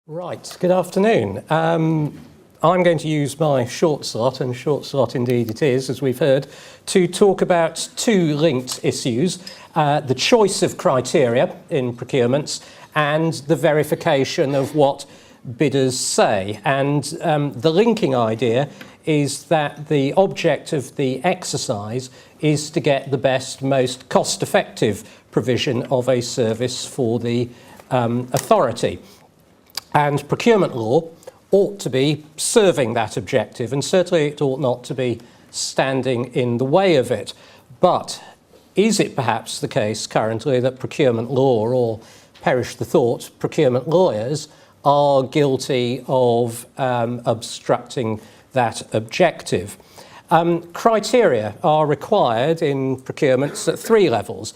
Right, good afternoon. I'm going to use my short slot, and short slot indeed it is, as we've heard, to talk about two linked issues, the choice of criteria in procurements and the verification of what bidders say. And the linking idea is that the object of the exercise is to get the best, most cost-effective provision of a service for the authority. And procurement law ought to be serving that objective, and certainly it ought not to be standing in the way of it. But is it perhaps the case currently that procurement law, or perish the thought, procurement lawyers, are guilty of obstructing that objective? Criteria are required in procurements at three levels.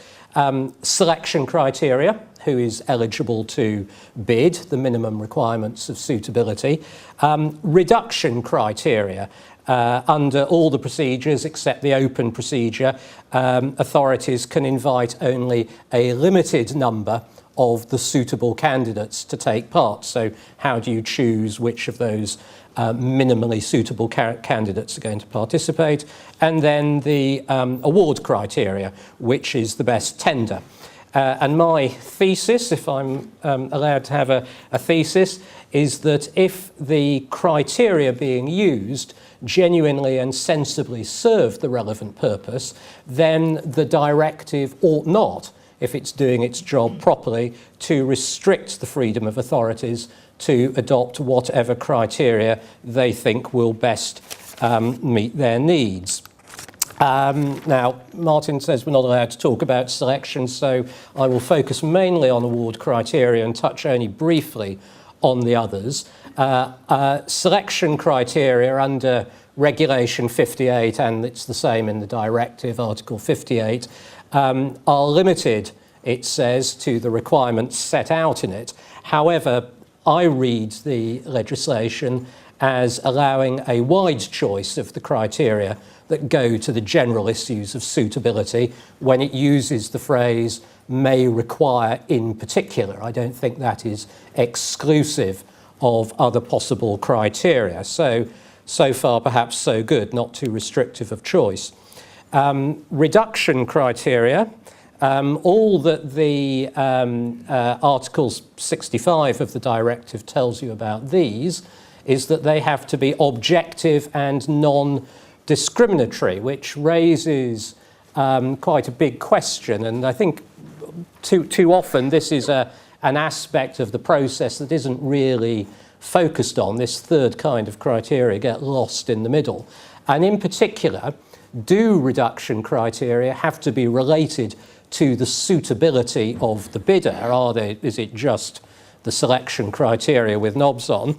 Selection criteria, who is eligible to bid, the minimum requirements of suitability. Reduction criteria, under all the procedures except the open procedure, authorities can invite only a limited number of the suitable candidates to take part. So how do you choose which of those minimally suitable candidates are going to participate? And then the award criteria, which is the best tender. And my thesis, if I'm allowed to have a thesis, is that if the criteria being used genuinely and sensibly serve the relevant purpose, then the directive ought not, if it's doing its job properly, to restrict the freedom of authorities to adopt whatever criteria they think will best meet their needs. Now, Martin says we're not allowed to talk about selection, so I will focus mainly on award criteria and touch only briefly on the others. Selection criteria under Regulation 58, and it's the same in the directive, Article 58, are limited, it says, to the requirements set out in it. However, I read the legislation as allowing a wide choice of the criteria that go to the general issues of suitability when it uses the phrase may require in particular. I don't think that is exclusive of other possible criteria. So far perhaps so good, not too restrictive of choice. Reduction criteria, all that the Article 65 of the directive tells you about these is that they have to be objective and non-discriminatory, which raises quite a big question. And I think too often this is an aspect of the process that isn't really focused on. This third kind of criteria get lost in the middle. And in particular, do reduction criteria have to be related to the suitability of the bidder? Is it just the selection criteria with knobs on?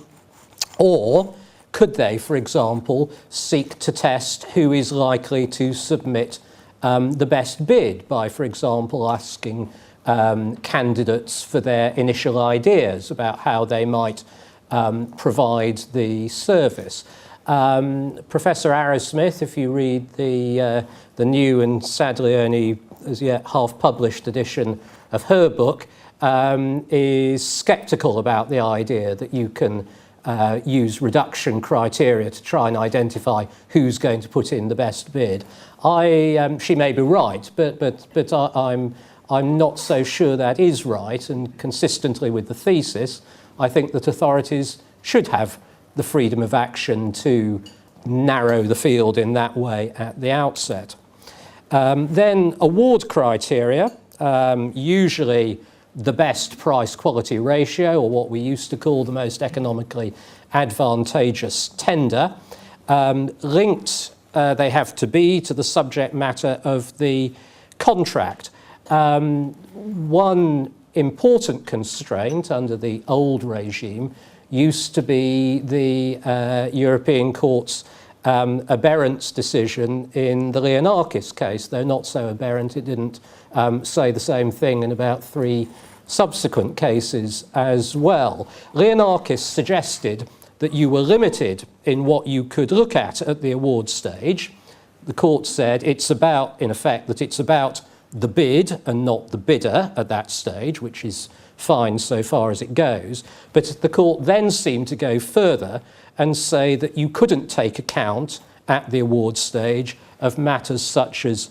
Or could they, for example, seek to test who is likely to submit the best bid by, for example, asking candidates for their initial ideas about how they might provide the service? Professor Arrowsmith, if you read the new and sadly only as yet half-published edition of her book, is sceptical about the idea that you can use reduction criteria to try and identify who's going to put in the best bid. She may be right, but I'm not so sure that is right, and consistently with the thesis, I think that authorities should have the freedom of action to narrow the field in that way at the outset. Then award criteria, usually the best price-quality ratio, or what we used to call the most economically advantageous tender. Linked, they have to be to the subject matter of the contract. One important constraint under the old regime used to be the European Court's aberrance decision in the Leonakis case, though not so aberrant, it didn't say the same thing in about 3 subsequent cases as well. Leonakis suggested that you were limited in what you could look at the award stage. The court said it's about, in effect, that it's about the bid and not the bidder at that stage, which is fine so far as it goes. But the court then seemed to go further and say that you couldn't take account at the award stage of matters such as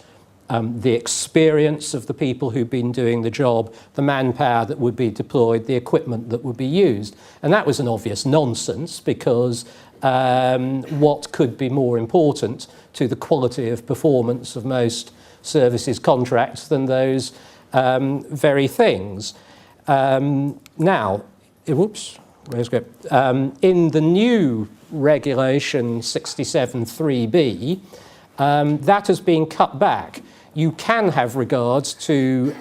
the experience of the people who've been doing the job, the manpower that would be deployed, the equipment that would be used. And that was an obvious nonsense, because what could be more important to the quality of performance of most services contracts than those very things? Now, whoops, where's it go? In the new regulation 67.3b, that has been cut back. You can have regards to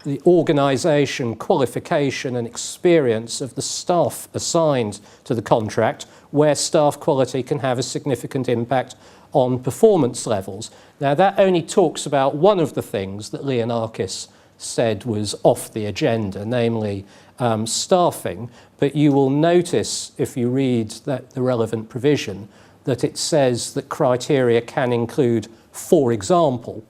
the organisation, qualification and experience of the staff assigned to the contract, where staff quality can have a significant impact on performance levels. Now, that only talks about one of the things that Leonakis said was off the agenda, namely staffing, but you will notice, if you read the relevant provision, that it says that criteria can include, for example,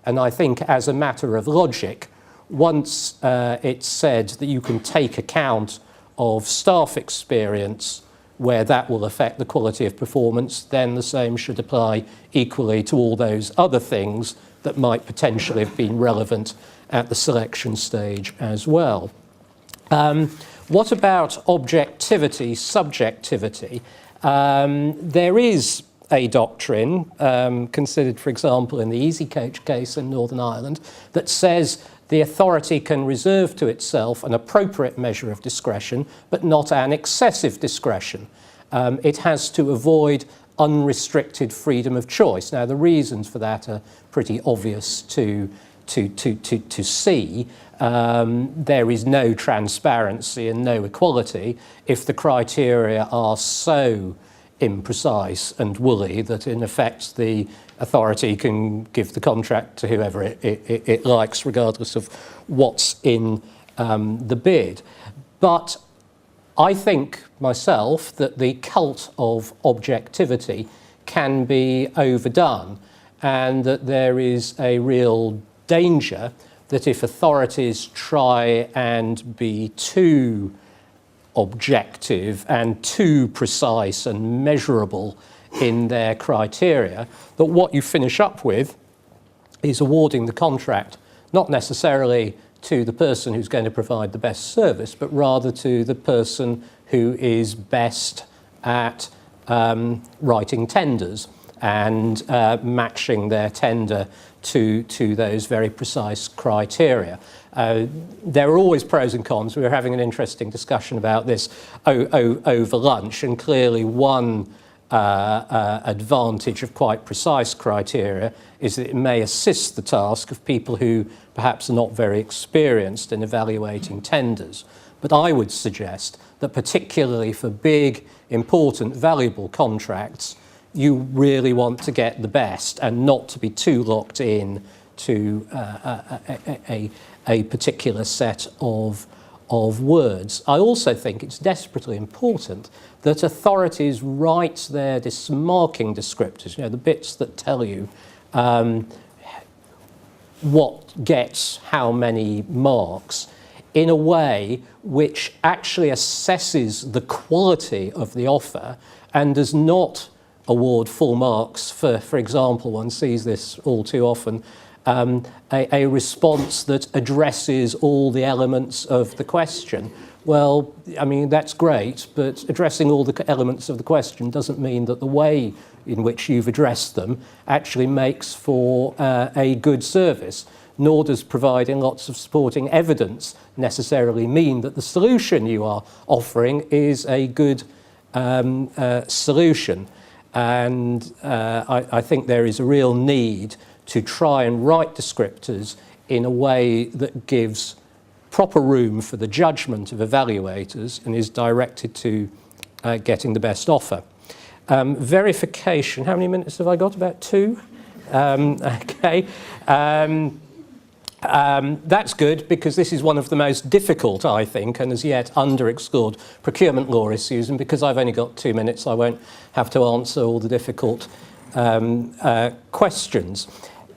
and I think as a matter of logic, once it's said that you can take account of staff experience where that will affect the quality of performance, then the same should apply equally to all those other things that might potentially have been relevant at the selection stage as well. What about objectivity, subjectivity? There is a doctrine considered, for example, in the Easy Coach case in Northern Ireland, that says the authority can reserve to itself an appropriate measure of discretion, but not an excessive discretion. It has to avoid unrestricted freedom of choice. Now, the reasons for that are pretty obvious to see. There is no transparency and no equality if the criteria are so imprecise and woolly that in effect the authority can give the contract to whoever it likes, regardless of what's in the bid. But I think myself that the cult of objectivity can be overdone, and that there is a real danger that if authorities try and be too objective and too precise and measurable in their criteria, that what you finish up with is awarding the contract not necessarily to the person who's going to provide the best service, but rather to the person who is best at writing tenders and matching their tender to those very precise criteria. There are always pros and cons. We were having an interesting discussion about this over lunch, and clearly one advantage of quite precise criteria is that it may assist the task of people who perhaps are not very experienced in evaluating tenders. But I would suggest that particularly for big, important, valuable contracts, you really want to get the best and not to be too locked in to a particular set of words. I also think it's desperately important that authorities write their marking descriptors, the bits that tell you what gets how many marks, in a way which actually assesses the quality of the offer and does not award full marks for example, one sees this all too often, a response that addresses all the elements of the question. Well, I mean, that's great, but addressing all the elements of the question doesn't mean that the way in which you've addressed them actually makes for a good service, nor does providing lots of supporting evidence necessarily mean that the solution you are offering is a good solution. And I think there is a real need to try and write descriptors in a way that gives proper room for the judgment of evaluators and is directed to getting the best offer. Verification, how many minutes have I got? About 2? Okay. That's good, because this is one of the most difficult, I think, and as yet underexplored procurement law issues, and because I've only got 2 minutes, I won't have to answer all the difficult questions.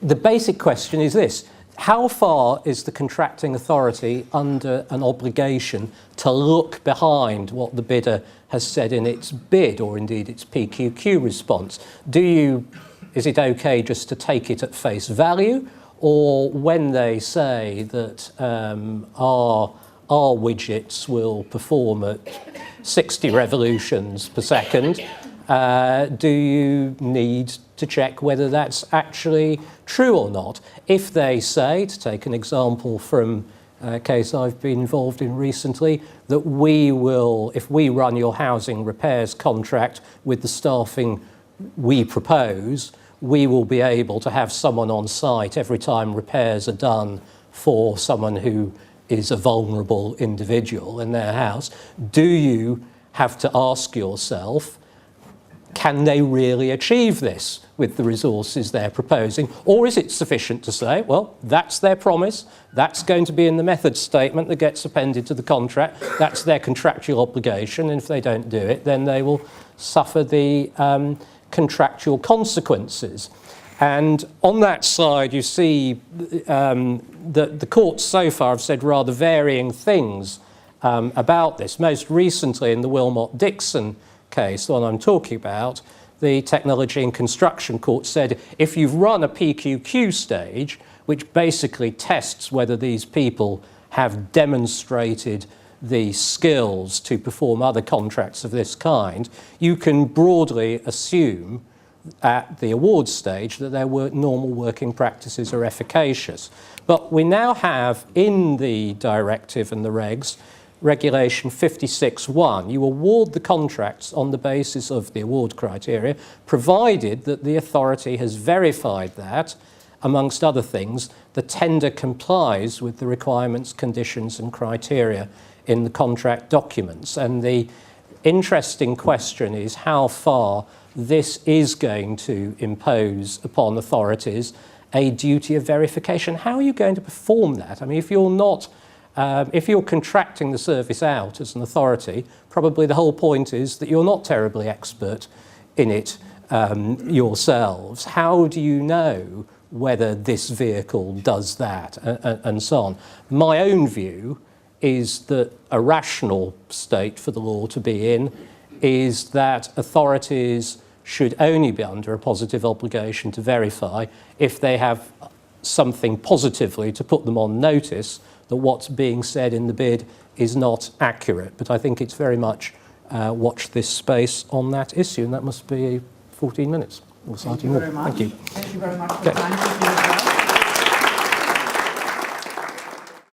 The basic question is this: how far is the contracting authority under an obligation to look behind what the bidder has said in its bid, or indeed its PQQ response? Is it okay just to take it at face value, or when they say that our widgets will perform at 60 revolutions per second, do you need to check whether that's actually true or not? If they say, to take an example from a case I've been involved in recently, that if we run your housing repairs contract with the staffing we propose, we will be able to have someone on site every time repairs are done for someone who is a vulnerable individual in their house. Do you have to ask yourself, can they really achieve this with the resources they're proposing? Or is it sufficient to say, well, that's their promise, that's going to be in the method statement that gets appended to the contract, that's their contractual obligation, and if they don't do it, then they will suffer the contractual consequences. And on that slide, you see that the courts so far have said rather varying things about this. Most recently, in the Wilmot-Dixon case, the one I'm talking about, the Technology and Construction Court said if you've run a PQQ stage, which basically tests whether these people have demonstrated the skills to perform other contracts of this kind, you can broadly assume at the award stage that their normal working practices are efficacious. But we now have in the directive and the regs, Regulation 56.1, you award the contracts on the basis of the award criteria, provided that the authority has verified that, amongst other things, the tender complies with the requirements, conditions and criteria in the contract documents. And the interesting question is how far this is going to impose upon authorities a duty of verification. How are you going to perform that? I mean, if you're contracting the service out as an authority, probably the whole point is that you're not terribly expert in it yourselves. How do you know whether this vehicle does that, and so on? My own view is that a rational state for the law to be in is that authorities should only be under a positive obligation to verify if they have something positively to put them on notice that what's being said in the bid is not accurate. But I think it's very much watch this space on that issue, and that must be 14 minutes or something more. Thank you very much. Thank you. Thank you very much for the time.